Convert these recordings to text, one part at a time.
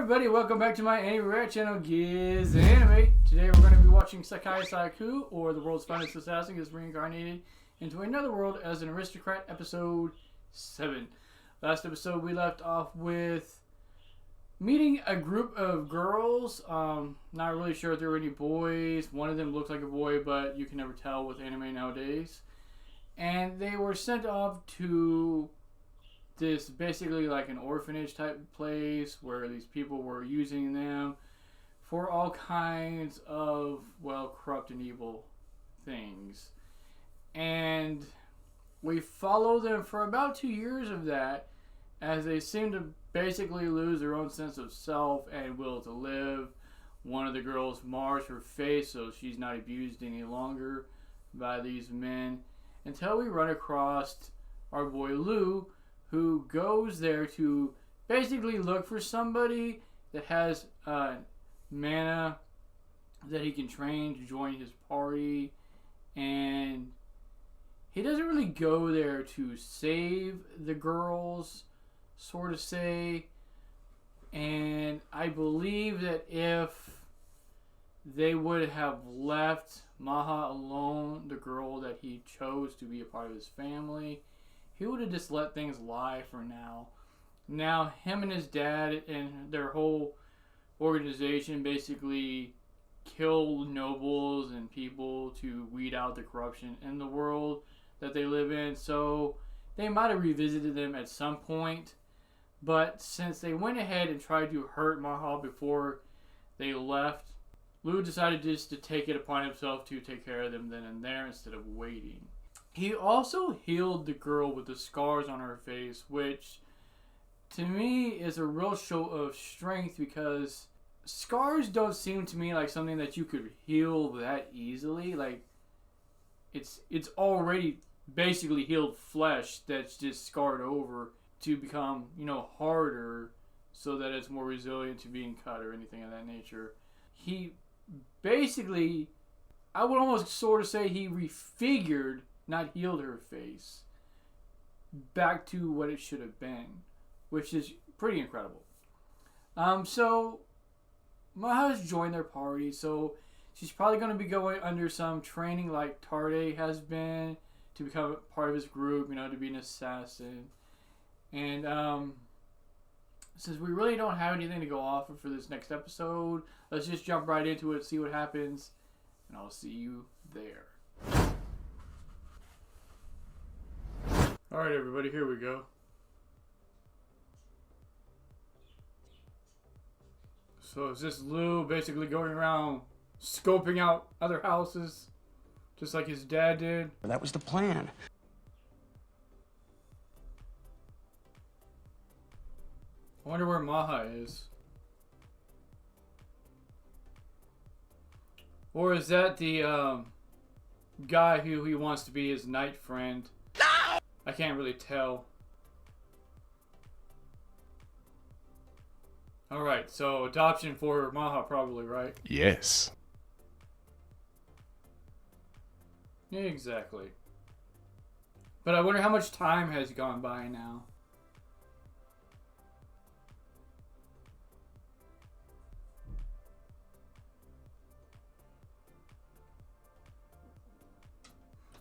everybody, welcome back to my anime react channel, GizAnime. Today we're going to be watching Sakai Saiku, or the world's finest assassin, is reincarnated into another world as an aristocrat, episode 7. Last episode we left off with meeting a group of girls. Not really sure if there were any boys. One of them looked like a boy, but you can never tell with anime nowadays. And they were sent off to this basically like an orphanage type place where these people were using them for all kinds of, well, corrupt and evil things. And we follow them for about 2 years of that as they seem to basically lose their own sense of self and will to live. One of the girls mars her face so she's not abused any longer by these men, until we run across our boy Lugh, who goes there to basically look for somebody that has mana that he can train to join his party. And he doesn't really go there to save the girls, sort of say. And I believe that if they would have left Maha alone, the girl that he chose to be a part of his family, he would have just let things lie for now. Now, him and his dad and their whole organization basically kill nobles and people to weed out the corruption in the world that they live in. So they might have revisited them at some point. But since they went ahead and tried to hurt Maha before they left, Lugh decided just to take it upon himself to take care of them then and there instead of waiting. He also healed the girl with the scars on her face, which to me is a real show of strength, because scars don't seem to me like something that you could heal that easily. Like, it's already basically healed flesh that's just scarred over to become, harder so that it's more resilient to being cut or anything of that nature. He basically, I would almost sort of say he refigured, not healed, her face back to what it should have been, which is pretty incredible. So Maha's joined their party, so she's probably going to be going under some training like Tarte has been to become part of his group, to be an assassin. And since we really don't have anything to go off of for this next episode, let's just jump right into it, see what happens, and I'll see you there. Alright everybody, here we go. So is this Lugh basically going around scoping out other houses, just like his dad did? That was the plan. I wonder where Maha is. Or is that the guy who he wants to be his knight friend? I can't really tell. Alright, so adoption for Maha probably, right? Yes. Yeah, exactly. But I wonder how much time has gone by now.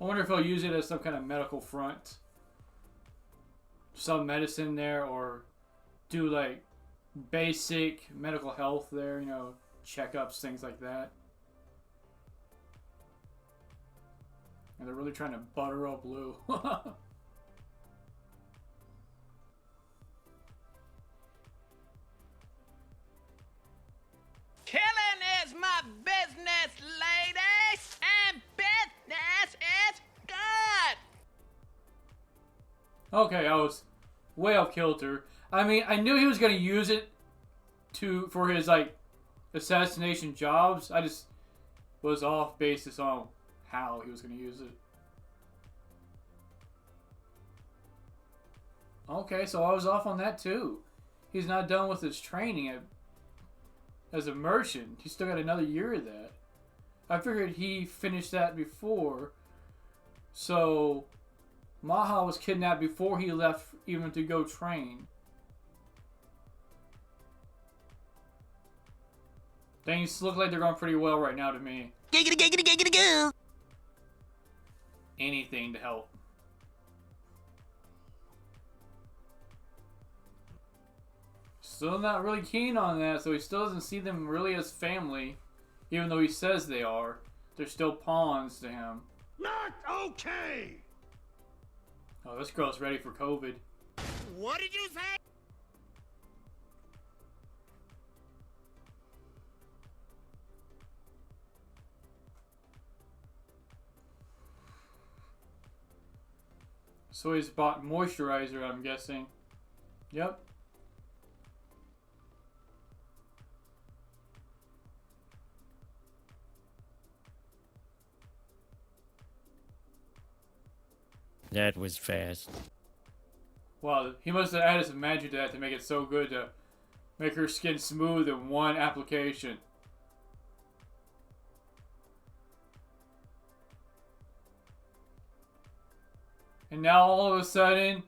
I wonder if he'll use it as some kind of medical front. Some medicine there, or do like basic medical health there, checkups, things like that. And they're really trying to butter up Lugh. Killing is my business, ladies, and business is good. Okay, I was way off kilter. I mean, I knew he was going to use it for his assassination jobs. I just was off basis on how he was going to use it. Okay, so I was off on that too. He's not done with his training as a merchant. He's still got another year of that. I figured he finished that before. So Maha was kidnapped before he left even to go train. Things look like they're going pretty well right now to me. Giggity, giggity, giggity, goo. Anything to help. Still not really keen on that, so he still doesn't see them really as family. Even though he says they are. They're still pawns to him. Not okay! Oh, this girl's ready for COVID. What did you say? So he's bought moisturizer, I'm guessing. Yep. That was fast. Wow, he must have added some magic to that to make it so good to make her skin smooth in one application. And now all of a sudden,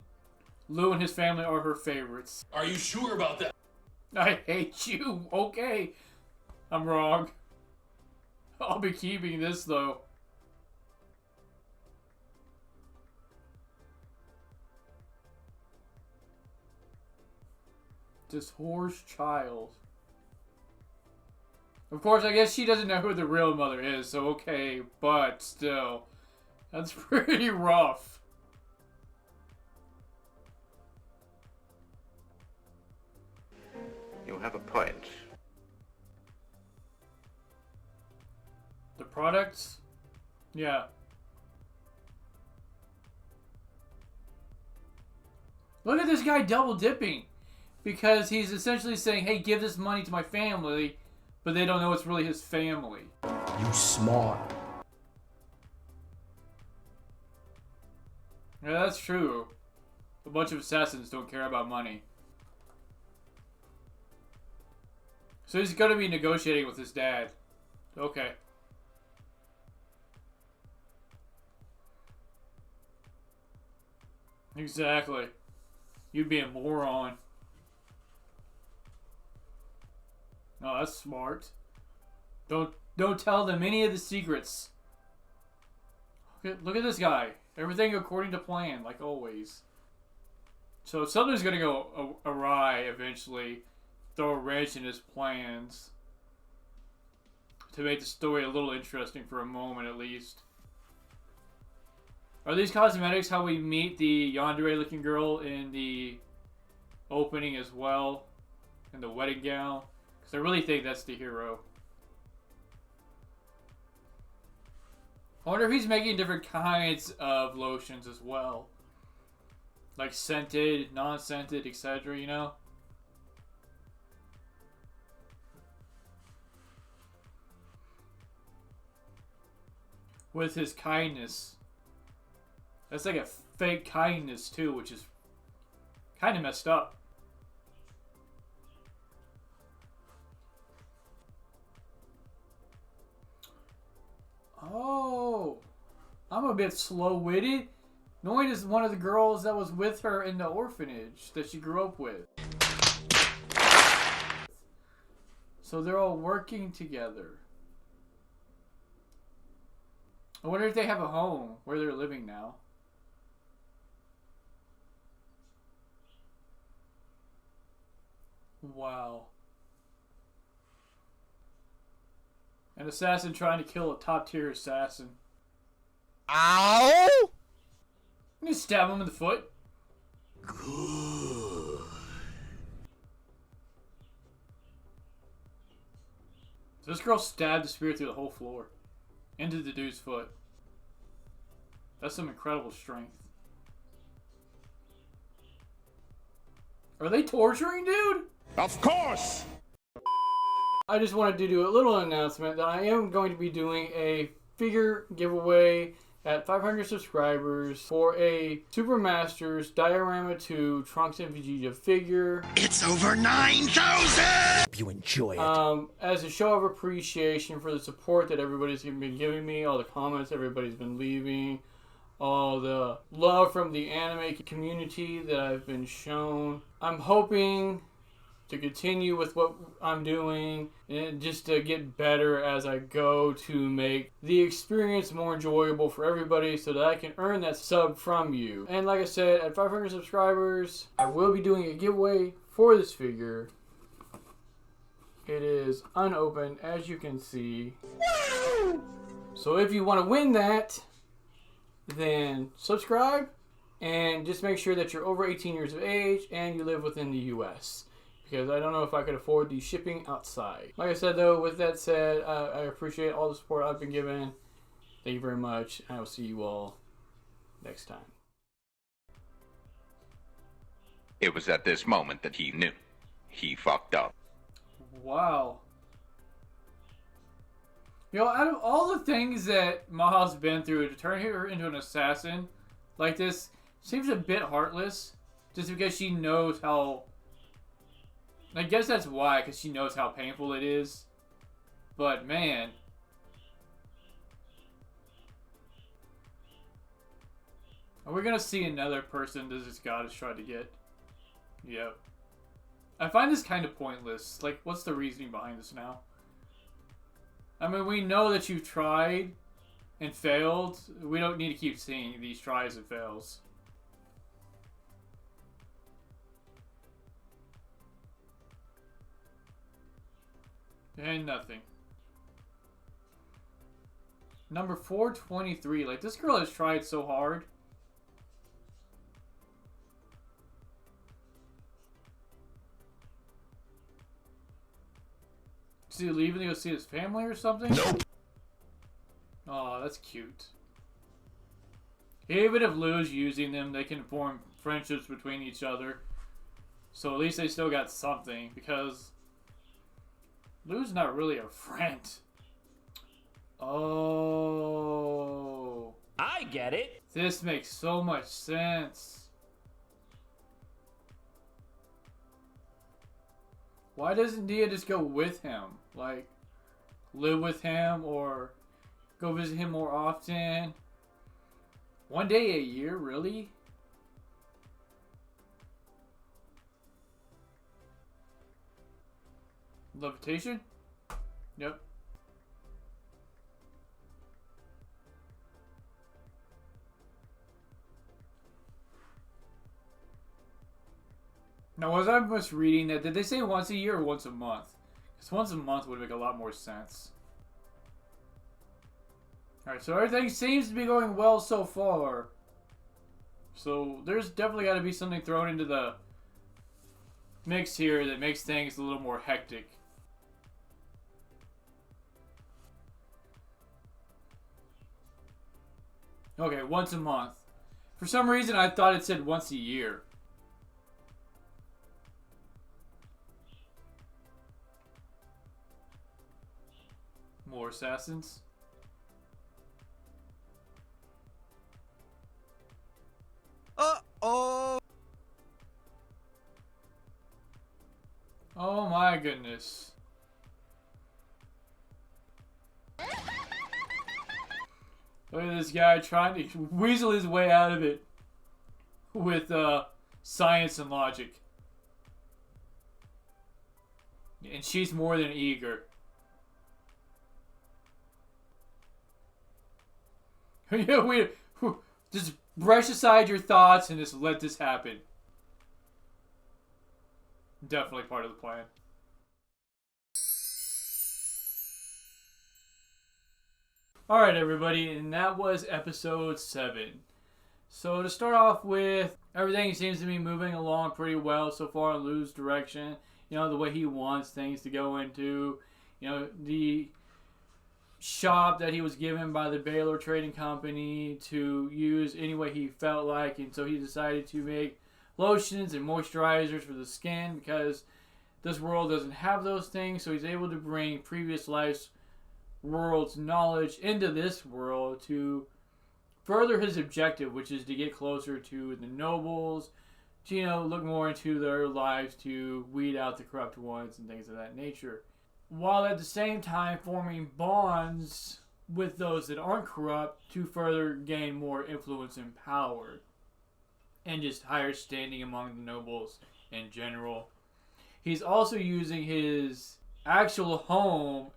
Lugh and his family are her favorites. Are you sure about that? I hate you. Okay. I'm wrong. I'll be keeping this though. This whore's child. Of course, I guess she doesn't know who the real mother is, so okay, but still. That's pretty rough. You have a point. The products? Yeah. Look at this guy double dipping. Because he's essentially saying, hey, give this money to my family, but they don't know it's really his family. You smart. Yeah, that's true. A bunch of assassins don't care about money. So he's going to be negotiating with his dad. Okay. Exactly. You'd be a moron. Oh, that's smart. Don't tell them any of the secrets. Look at this guy. Everything according to plan, like always. So something's gonna go awry eventually. Throw a wrench in his plans. To make the story a little interesting for a moment at least. Are these cosmetics how we meet the yandere looking girl in the opening as well? In the wedding gown? Because I really think that's the hero. I wonder if he's making different kinds of lotions as well. Like scented, non-scented, etc., you know? With his kindness. That's like a fake kindness too, which is kind of messed up. Oh, I'm a bit slow-witted. Noid is one of the girls that was with her in the orphanage that she grew up with. So they're all working together. I wonder if they have a home where they're living now. Wow. An assassin trying to kill a top tier assassin. Ow! You stab him in the foot. Good. This girl stabbed the spear through the whole floor. Into the dude's foot. That's some incredible strength. Are they torturing dude? Of course! I just wanted to do a little announcement that I am going to be doing a figure giveaway at 500 subscribers for a Super Masters Diorama 2 Trunks and Vegeta figure. It's over 9,000! You enjoy it. As a show of appreciation for the support that everybody's been giving me, all the comments everybody's been leaving, all the love from the anime community that I've been shown. I'm hoping to continue with what I'm doing and just to get better as I go to make the experience more enjoyable for everybody so that I can earn that sub from you. And like I said, at 500 subscribers, I will be doing a giveaway for this figure. It is unopened, as you can see. So if you want to win that, then subscribe and just make sure that you're over 18 years of age and you live within the US. Because I don't know if I could afford the shipping outside. Like I said though, with that said, I appreciate all the support I've been given. Thank you very much. I will see you all next time. It was at this moment that he knew. He fucked up. Wow. You know, out of all the things that Maha's been through, to turn her into an assassin like this seems a bit heartless. Just because she knows how... I guess that's why, because she knows how painful it is. But, man. Are we going to see another person that this goddess tried to get? Yep. I find this kind of pointless. Like, what's the reasoning behind this now? I mean, we know that you've tried and failed. We don't need to keep seeing these tries and fails. And nothing. Number 423. Like, this girl has tried so hard. Is he leaving to go see his family or something? Nope. Oh, that's cute. Even if Lough's using them, they can form friendships between each other. So at least they still got something, because Lough's not really a friend. Oh. I get it. This makes so much sense. Why doesn't Dia just go with him? Like, live with him or go visit him more often? One day a year, really? Levitation? Yep. Now, was I misreading that? Did they say once a year or once a month? Because once a month would make a lot more sense. Alright, so everything seems to be going well so far. So, there's definitely got to be something thrown into the mix here that makes things a little more hectic. Okay, once a month. For some reason, I thought it said once a year. More assassins. Uh-oh. Oh my goodness. Look at this guy trying to weasel his way out of it with science and logic. And she's more than eager. Just brush aside your thoughts and just let this happen. Definitely part of the plan. Alright everybody, and that was episode 7. So to start off with, everything seems to be moving along pretty well so far in Lough's direction. You know, the way he wants things to go into. You know, the shop that he was given by the Baylor Trading Company to use any way he felt like, and so he decided to make lotions and moisturizers for the skin because this world doesn't have those things, so he's able to bring previous life's world's knowledge into this world to further his objective, which is to get closer to the nobles, to, you know, look more into their lives, to weed out the corrupt ones and things of that nature, while at the same time forming bonds with those that aren't corrupt to further gain more influence and power and just higher standing among the nobles in general. he's also using his actual home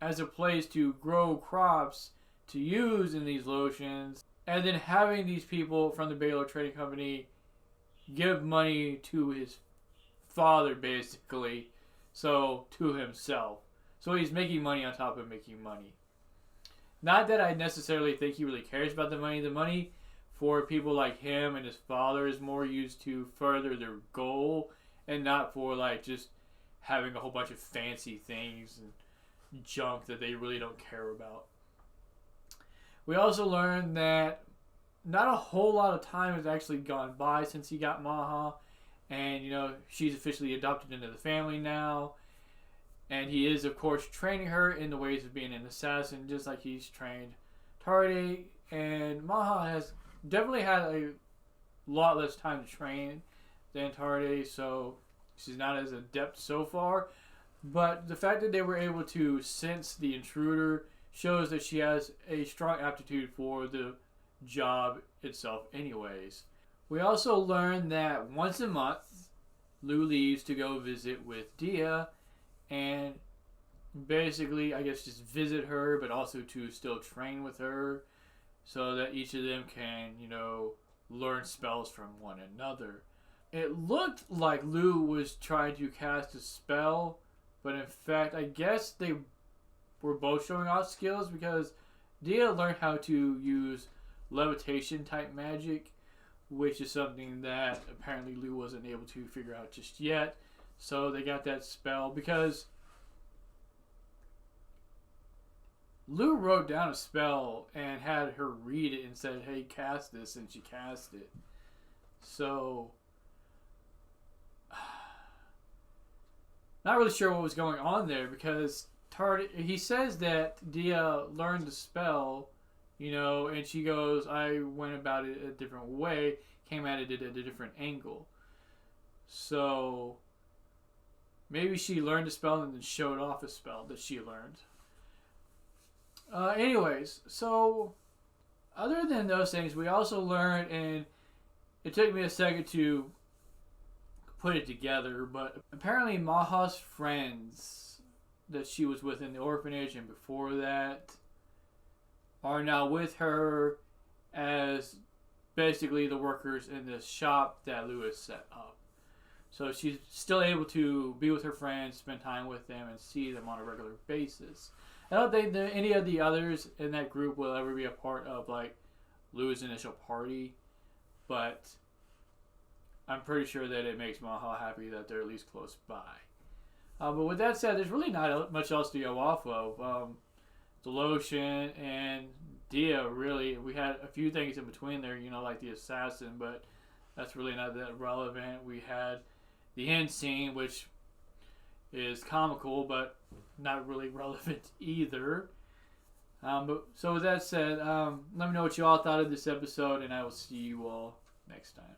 as a place to grow crops to use in these lotions, and then having these people from the Baylor Trading Company give money to his father, basically, so to himself. So he's making money on top of making money. Not that I necessarily think he really cares about the money. The money for people like him and his father is more used to further their goal and not for like just having a whole bunch of fancy things and junk that they really don't care about. We also learned that not a whole lot of time has actually gone by since he got Maha, and she's officially adopted into the family now, and he is of course training her in the ways of being an assassin, just like he's trained Tarte, and Maha has definitely had a lot less time to train than Tarte, so she's not as adept so far, but the fact that they were able to sense the intruder shows that she has a strong aptitude for the job itself anyways. We also learned that once a month Lugh leaves to go visit with Dia and basically I guess just visit her, but also to still train with her so that each of them can learn spells from one another. It looked like Lugh was trying to cast a spell, but in fact I guess they were both showing off skills because Dia learned how to use levitation type magic, which is something that apparently Lugh wasn't able to figure out just yet. So they got that spell because Lugh wrote down a spell and had her read it and said, hey, cast this, and she cast it. So not really sure what was going on there because he says that Dia learned the spell, and she goes, I went about it a different way, came at it at a different angle. So maybe she learned a spell and then showed off a spell that she learned. Anyways, so other than those things, we also learned, and it took me a second to put it together, but apparently Maha's friends that she was with in the orphanage and before that are now with her as basically the workers in this shop that Lugh has set up. So she's still able to be with her friends, spend time with them, and see them on a regular basis. I don't think that any of the others in that group will ever be a part of like Lugh's initial party, but I'm pretty sure that it makes Maha happy that they're at least close by. But with that said, there's really not much else to go off of. The Lotion and Dia, really, we had a few things in between there, like the assassin, but that's really not that relevant. We had the end scene, which is comical, but not really relevant either. So with that said, let me know what you all thought of this episode, and I will see you all next time.